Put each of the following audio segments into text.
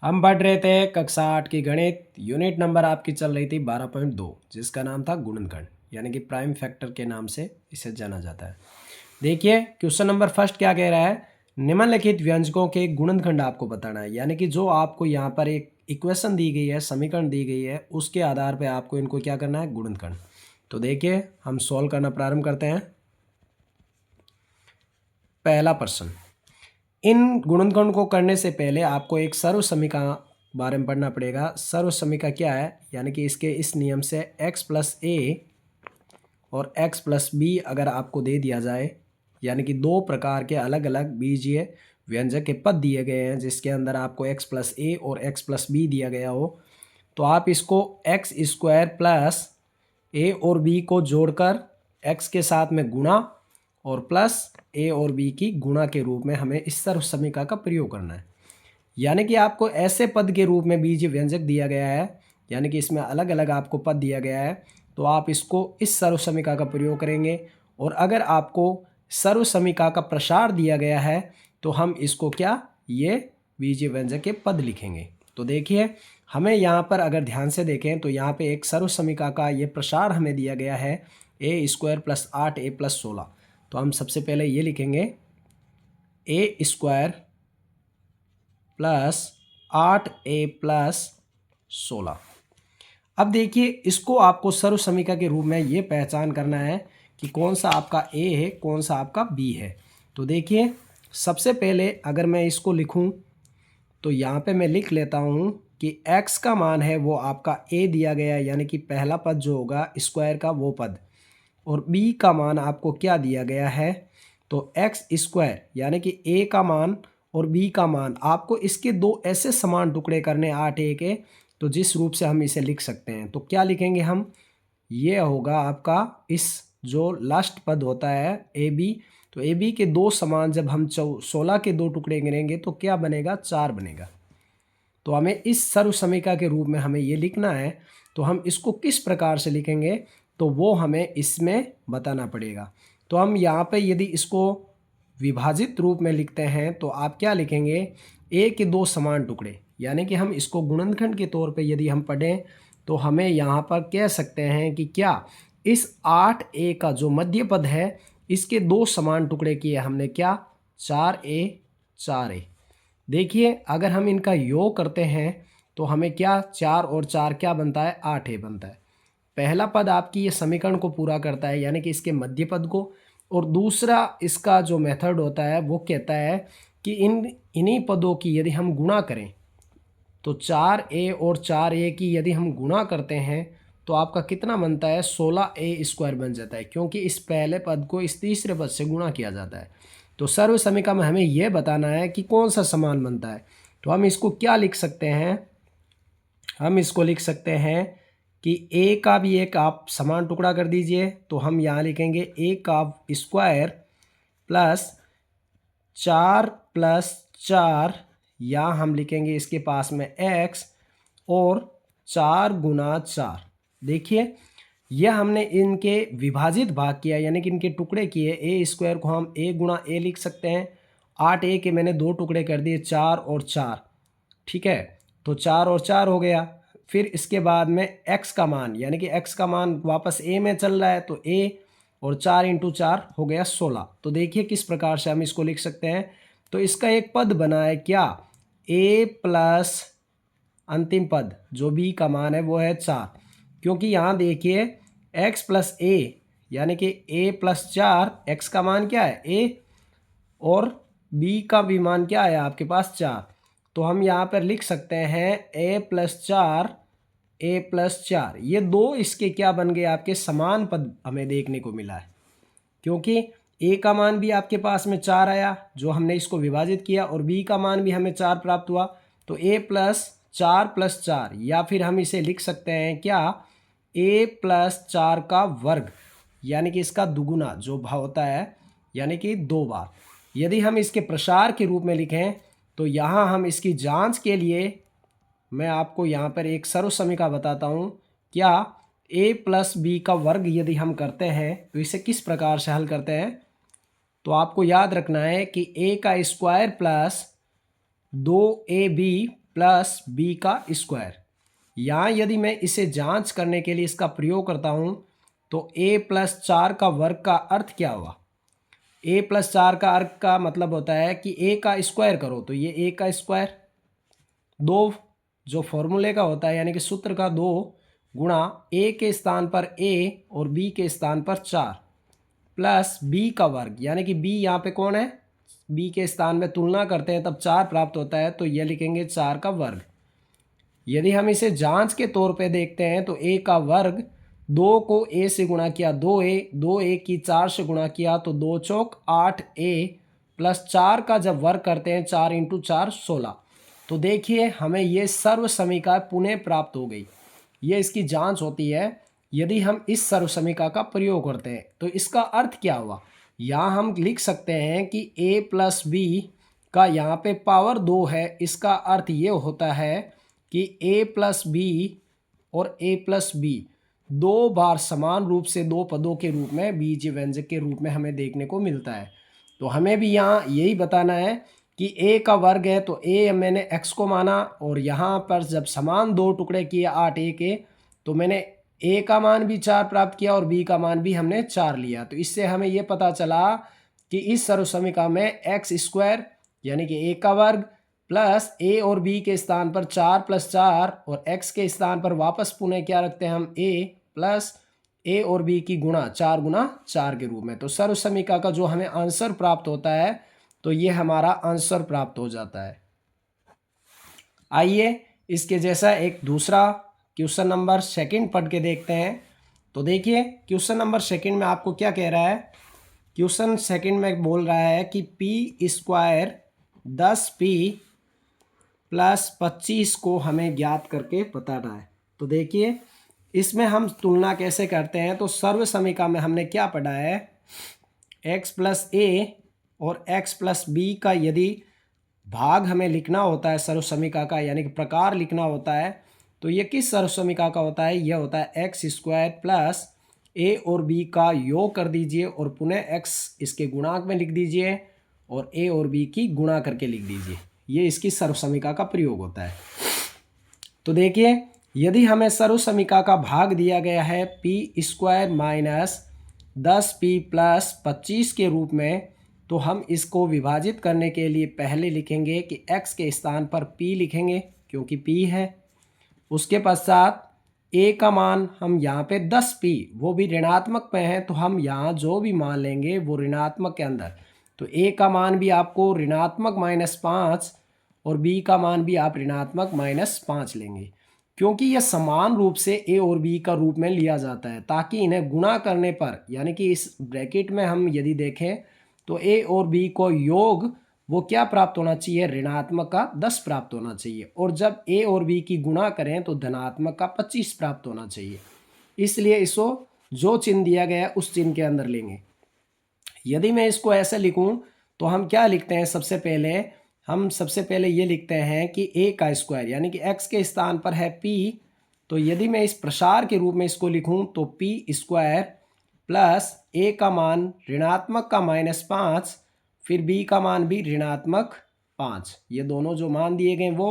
हम पढ़ रहे थे कक्षा 8 की गणित। यूनिट नंबर आपकी चल रही थी 12.2, जिसका नाम था गुणनखंड, यानी कि प्राइम फैक्टर के नाम से इसे जाना जाता है। देखिए क्वेश्चन नंबर फर्स्ट क्या कह रहा है, निम्नलिखित व्यंजकों के गुणनखंड आपको बताना है। यानी कि जो आपको यहाँ पर एक इक्वेशन दी गई है, समीकरण दी गई है, उसके आधार पर आपको इनको क्या करना है, गुणनखंड। तो देखिए हम सॉल्व करना प्रारंभ करते हैं। पहला प्रश्न, इन गुणनखंड को करने से पहले आपको एक सर्व समीकरण बारे में पढ़ना पड़ेगा। सर्व समीकरण क्या है, यानी कि इसके इस नियम से x प्लस ए और x प्लस बी अगर आपको दे दिया जाए, यानी कि दो प्रकार के अलग अलग बीजीय व्यंजक के पद दिए गए हैं जिसके अंदर आपको x प्लस ए और x प्लस बी दिया गया हो, तो आप इसको एक्स स्क्वायर प्लस ए और बी को जोड़कर x के साथ में गुणा और प्लस ए और बी की गुणा के रूप में हमें इस सर्व समीकरण का प्रयोग करना है। यानी कि आपको ऐसे पद के रूप में बीजीय व्यंजक दिया गया है, यानी कि इसमें अलग अलग आपको पद दिया गया है, तो आप इसको इस सर्व समीकरण का प्रयोग करेंगे। और अगर आपको सर्व समीकरण का प्रसार दिया गया है तो हम इसको क्या, ये बीजीय व्यंजक के पद लिखेंगे। तो देखिए हमें यहाँ पर अगर ध्यान से देखें तो यहाँ पे एक सर्व समीकरण का ये प्रसार हमें दिया गया है ए स्क्वायर प्लस 8 ए प्लस 16। तो हम सबसे पहले ये लिखेंगे ए स्क्वायर प्लस 8 ए प्लस 16। अब देखिए इसको आपको सर्व समीकरण के रूप में ये पहचान करना है कि कौन सा आपका ए है, कौन सा आपका बी है। तो देखिए सबसे पहले अगर मैं इसको लिखूं तो यहाँ पे मैं लिख लेता हूँ कि x का मान है वो आपका a दिया गया है, यानी कि पहला पद जो होगा स्क्वायर का वो पद, और b का मान आपको क्या दिया गया है, तो x स्क्वायर यानी कि a का मान और b का मान आपको इसके दो ऐसे समान टुकड़े करने 8a के, तो जिस रूप से हम इसे लिख सकते हैं तो क्या लिखेंगे हम, ये होगा आपका इस जो लास्ट पद होता है ए बी, तो ए बी के दो समान जब हम 16 के दो टुकड़े गिनेंगे तो क्या बनेगा, 4 बनेगा। तो हमें इस सर्व समीकरण के रूप में हमें ये लिखना है। तो हम इसको किस प्रकार से लिखेंगे तो वो हमें इसमें बताना पड़ेगा। तो हम यहाँ पे यदि इसको विभाजित रूप में लिखते हैं तो आप क्या लिखेंगे, ए के दो समान टुकड़े, यानी कि हम इसको गुणनखंड के तौर पे यदि हम पढ़ें तो हमें यहाँ पर कह सकते हैं कि क्या, इस 8a का जो मध्य पद है इसके दो समान टुकड़े किए हमने, क्या, 4a 4a। देखिए अगर हम इनका योग करते हैं तो हमें क्या, 4 और 4 क्या बनता है, 8a बनता है। पहला पद आपकी ये समीकरण को पूरा करता है, यानी कि इसके मध्य पद को, और दूसरा इसका जो मेथड होता है वो कहता है कि इन्हीं पदों की यदि हम गुणा करें तो 4a और 4a की यदि हम गुणा करते हैं तो आपका कितना बनता है, 16a स्क्वायर बन जाता है, क्योंकि इस पहले पद को इस तीसरे पद से गुणा किया जाता है। तो सर्व समीकरण में हमें यह बताना है कि कौन सा समान बनता है। तो हम इसको क्या लिख सकते हैं, हम इसको लिख सकते हैं कि a का भी एक आप समान टुकड़ा कर दीजिए, तो हम यहाँ लिखेंगे a का स्क्वायर प्लस 4 प्लस 4, या हम लिखेंगे इसके पास में x और 4 गुना 4। देखिए यह हमने इनके विभाजित भाग किया, यानी कि इनके टुकड़े किए। ए स्क्वायर को हम a गुणा a लिख सकते हैं, 8a के मैंने दो टुकड़े कर दिए, 4 और 4, ठीक है, तो 4 और 4 हो गया। फिर इसके बाद में x का मान, यानी कि x का मान वापस a में चल रहा है, तो a और 4 इंटू 4 हो गया 16। तो देखिए किस प्रकार से हम इसको लिख सकते हैं। तो इसका एक पद बना है क्या, a प्लस अंतिम पद जो b का मान है वो है 4, क्योंकि यहाँ देखिए x प्लस a यानी कि a प्लस 4, x का मान क्या है a और b का भी मान क्या है आपके पास 4। तो हम यहाँ पर लिख सकते हैं a प्लस 4 a प्लस 4, ये दो इसके क्या बन गए, आपके समान पद हमें देखने को मिला है, क्योंकि a का मान भी आपके पास में 4 आया जो हमने इसको विभाजित किया, और b का मान भी हमें 4 प्राप्त हुआ। तो a प्लस 4 प्लस 4, या फिर हम इसे लिख सकते हैं क्या, a प्लस 4 का वर्ग, यानी कि इसका दुगुना जो भाव होता है, यानी कि 2 बार। यदि हम इसके प्रसार के रूप में लिखें तो यहाँ हम इसकी जांच के लिए मैं आपको यहाँ पर एक सर्व समीकरण बताता हूँ। क्या, a प्लस बी का वर्ग यदि हम करते हैं तो इसे किस प्रकार से हल करते हैं, तो आपको याद रखना है कि a का square plus 2ab plus b का स्क्वायर। यहाँ यदि मैं इसे जांच करने के लिए इसका प्रयोग करता हूँ तो a प्लस 4 का वर्ग का अर्थ क्या हुआ। a प्लस 4 का अर्थ का मतलब होता है कि a का स्क्वायर करो, तो ये a का स्क्वायर, दो जो फॉर्मूले का होता है यानी कि सूत्र का 2 गुणा a के स्थान पर a और b के स्थान पर 4 प्लस b का वर्ग, यानी कि b यहाँ पे कौन है, b के स्थान में तुलना करते हैं तब 4 प्राप्त होता है, तो ये लिखेंगे 4 का वर्ग। यदि हम इसे जांच के तौर पे देखते हैं तो a का वर्ग 2 को a से गुणा किया 2a की 4 से गुणा किया तो 2 चौक 8a प्लस 4 का जब वर्ग करते हैं 4 इंटू 4 16। तो देखिए हमें ये सर्व समीकरण पुनः प्राप्त हो गई। ये इसकी जांच होती है यदि हम इस सर्व समीकरण का प्रयोग करते हैं। तो इसका अर्थ क्या हुआ, यहाँ हम लिख सकते हैं कि a प्लस बी का यहाँ पे पावर 2 है। इसका अर्थ ये होता है कि a प्लस बी और a प्लस बी दो बार समान रूप से दो पदों के रूप में बीज व्यंजक के रूप में हमें देखने को मिलता है। तो हमें भी यहाँ यही बताना है कि a का वर्ग है तो a मैंने x को माना, और यहाँ पर जब समान दो टुकड़े किए 8a के तो मैंने a का मान भी 4 प्राप्त किया और b का मान भी हमने 4 लिया। तो इससे हमें ये पता चला कि इस सर्व समीकरण में एक्स स्क्वायर यानी कि a का वर्ग प्लस a और b के स्थान पर 4 प्लस 4 और x के स्थान पर वापस पुनः क्या रखते हैं हम a प्लस a और b की गुणा 4 गुना 4 के रूप में। तो सर्व समीकरण का जो हमें आंसर प्राप्त होता है तो ये हमारा आंसर प्राप्त हो जाता है। आइए इसके जैसा एक दूसरा क्वेश्चन नंबर सेकंड पढ़ के देखते हैं। तो देखिए क्वेश्चन नंबर सेकंड में आपको क्या कह रहा है, क्वेश्चन सेकंड में बोल रहा है कि पी स्क्वायर 10p प्लस 25 को हमें ज्ञात करके बताना है। तो देखिए इसमें हम तुलना कैसे करते हैं, तो सर्व समीकरण में हमने क्या पढ़ा है, x प्लस ए और x प्लस बी का यदि भाग हमें लिखना होता है सर्व समीकरण का यानी कि प्रकार लिखना होता है तो ये किस सर्व समीकरण का होता है, यह होता है एक्स स्क्वायर प्लस a और b का योग कर दीजिए और पुनः x इसके गुणांक में लिख दीजिए और a और b की गुणा करके लिख दीजिए। ये इसकी सर्व समीकरण का प्रयोग होता है। तो देखिए यदि हमें सर्व समीकरण का भाग दिया गया है P square minus 10p plus 25 के रूप में, तो हम इसको विभाजित करने के लिए पहले लिखेंगे कि x के स्थान पर p लिखेंगे क्योंकि p है। उसके पश्चात a का मान हम यहाँ पे 10p वो भी ऋणात्मक में है तो हम यहाँ जो भी मान लेंगे वो ऋणात्मक के अंदर, तो a का मान भी आपको ऋणात्मक -5 और b का मान भी आप ऋणात्मक -5 लेंगे क्योंकि यह समान रूप से a और b का रूप में लिया जाता है ताकि इन्हें गुणा करने पर यानी कि इस ब्रैकेट में हम यदि देखें तो a और b को योग वो क्या प्राप्त होना चाहिए, ऋणात्मक का 10 प्राप्त होना चाहिए, और जब a और b की गुणा करें तो धनात्मक का 25 प्राप्त होना चाहिए। इसलिए इसको जो चिन्ह दिया गया है उस चिन्ह के अंदर लेंगे। यदि मैं इसको ऐसे लिखूं तो हम क्या लिखते हैं, सबसे पहले ये लिखते हैं कि a का स्क्वायर यानी कि x के स्थान पर है p, तो यदि मैं इस प्रसार के रूप में इसको लिखूं तो p स्क्वायर प्लस a का मान ऋणात्मक का -5 फिर b का मान भी ऋणात्मक 5, ये दोनों जो मान दिए गए वो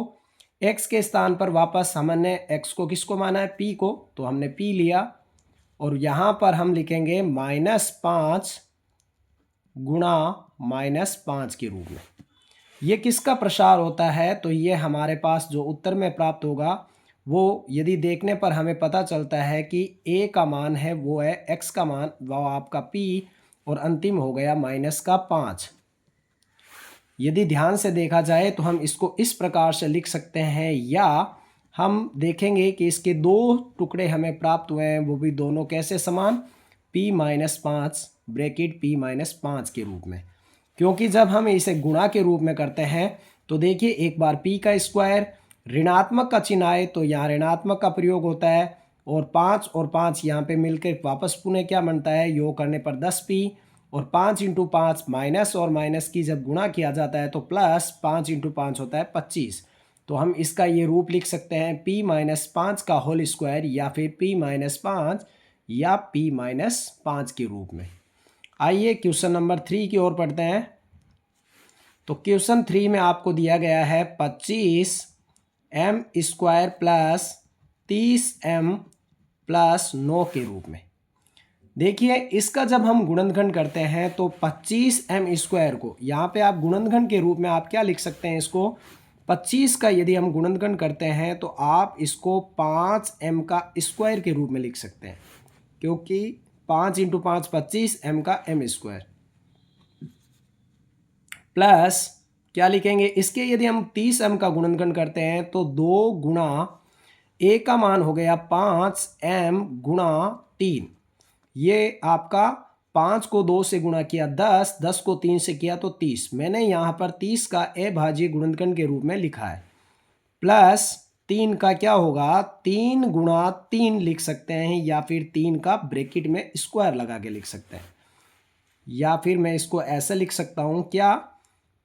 x के स्थान पर वापस हमने x को किसको माना है, p को, तो हमने p लिया और यहाँ पर हम लिखेंगे -5 गुणा -5 के रूप में। ये किसका प्रसार होता है, तो ये हमारे पास जो उत्तर में प्राप्त होगा वो यदि देखने पर हमें पता चलता है कि a का मान है वो है x का मान वो आपका p और अंतिम हो गया -5। यदि ध्यान से देखा जाए तो हम इसको इस प्रकार से लिख सकते हैं, या हम देखेंगे कि इसके दो टुकड़े हमें प्राप्त हुए हैं वो भी दोनों कैसे समान, p-5 ब्रैकेट p-5 के रूप में, क्योंकि जब हम इसे गुणा के रूप में करते हैं तो देखिए एक बार p का स्क्वायर ऋणात्मक का चिन्ह आए तो यहाँ ऋणात्मक का प्रयोग होता है और 5 और 5 यहाँ पे मिलकर वापस पुनः क्या बनता है, योग करने पर 10p और 5 इंटू 5 माइनस और माइनस की जब गुणा किया जाता है तो प्लस 5 इंटू 5 होता है 25। तो हम इसका ये रूप लिख सकते हैं p-5 का होल स्क्वायर या फिर p-5 या p-5 के रूप में। आइए क्वेश्चन नंबर 3 की ओर पढ़ते हैं। तो क्वेश्चन 3 में आपको दिया गया है 25 M square plus 30m plus 9 के रूप में। देखिए इसका जब हम गुणनखंड करते हैं तो 25m स्क्वायर को यहाँ पे आप गुणनखंड के रूप में आप क्या लिख सकते हैं, इसको 25 का यदि हम गुणनखंड करते हैं तो आप इसको 5m का स्क्वायर के रूप में लिख सकते हैं, क्योंकि 5 × 5 25, m का m स्क्वायर प्लस क्या लिखेंगे, इसके यदि हम 30m का गुणनखंड करते हैं तो 2 गुणा a का मान हो गया 5m गुणा 3, ये आपका 5 को 2 से गुणा किया 10, 10 को 3 से किया तो 30। मैंने यहाँ पर 30 का अभाज्य गुणनखंड के रूप में लिखा है, प्लस 3 का क्या होगा 3 गुणा 3 लिख सकते हैं, या फिर 3 का ब्रैकेट में स्क्वायर लगा के लिख सकते हैं, या फिर मैं इसको ऐसे लिख सकता हूँ क्या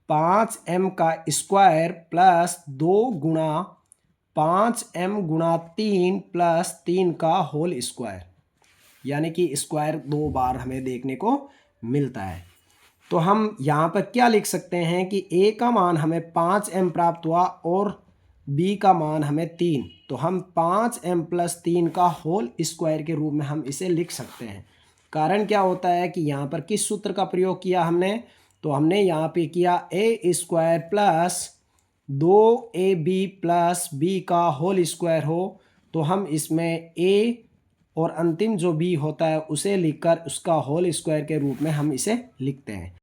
5m का स्क्वायर प्लस 2 गुणा 5m गुणा 3 प्लस 3 का होल स्क्वायर, यानी कि स्क्वायर 2 बार हमें देखने को मिलता है। तो हम यहाँ पर क्या लिख सकते हैं कि a का मान हमें 5m प्राप्त हुआ और b का मान हमें 3, तो हम 5m प्लस 3 का होल स्क्वायर के रूप में हम इसे लिख सकते हैं। कारण क्या होता है कि यहाँ पर किस सूत्र का प्रयोग किया हमने, तो हमने यहाँ पे किया a square plus 2ab plus b का होल स्क्वायर हो, तो हम इसमें a और अंतिम जो b होता है उसे लिखकर उसका होल स्क्वायर के रूप में हम इसे लिखते हैं।